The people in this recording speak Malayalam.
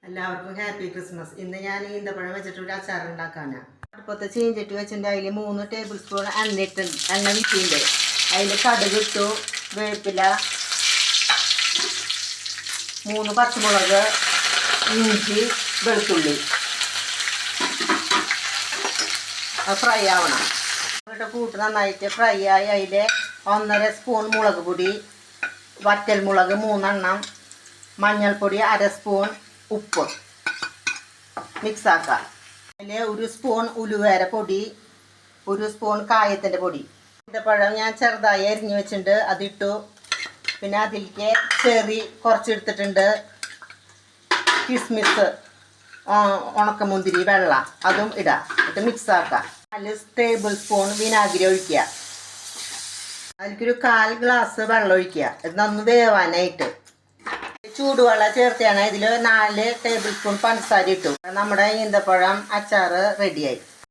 എല്ലാവർക്കും ഹാപ്പി ക്രിസ്മസ്. ഇന്ന് ഞാൻ ഈന്തപ്പഴം വെച്ചിട്ട് ഒരു അച്ചാർ ഉണ്ടാക്കാനാണ്. അടുപ്പത്ത് ചീഞ്ചട്ടി വെച്ചിട്ടുണ്ട്. അതിൽ 3 ടേബിൾ സ്പൂൺ എണ്ണ വിറ്റിണ്ട്. അതിൽ കടുക് ഇട്ടു, വേപ്പില, 3 പച്ചമുളക്, ഇഞ്ചി, വെളുത്തുള്ളി. ഫ്രൈ ആവണം. കൂട്ട് നന്നായിട്ട് ഫ്രൈ ആയി അതിൽ 1.5 സ്പൂൺ മുളക് പൊടി, വറ്റൽ മുളക് 3 എണ്ണം, മഞ്ഞൾപ്പൊടി 1/2 സ്പൂൺ, ഉപ്പ് മിക്സാക്കാം. അതിൽ 1 സ്പൂൺ ഉലുവേര പൊടി, 1 സ്പൂൺ കായത്തിൻ്റെ പൊടി. ഈന്തപ്പഴം ഞാൻ ചെറുതായി അരിഞ്ഞ് വെച്ചിട്ടുണ്ട്, അതിട്ടു. പിന്നെ അതിലേക്ക് ചെറി കുറച്ചെടുത്തിട്ടുണ്ട്, കിസ്മിസ്, ഉണക്കമുന്തിരി വെള്ള അതും ഇടാം. എന്നിട്ട് മിക്സാക്കാം. 4 ടേബിൾ സ്പൂൺ വിനാഗിരി ഒഴിക്കുക. അതിലേക്കൊരു 1/4 ഗ്ലാസ് വെള്ളം ഒഴിക്കുക. ഇത് നന്ന് വേവാനായിട്ട്. ചൂടുവെള്ളം ചേർത്താണ്. ഇതിൽ 4 ടേബിൾ സ്പൂൺ പഞ്ചസാര ഇട്ടു. നമ്മുടെ ഈന്തപ്പഴം അച്ചാർ റെഡിയായി.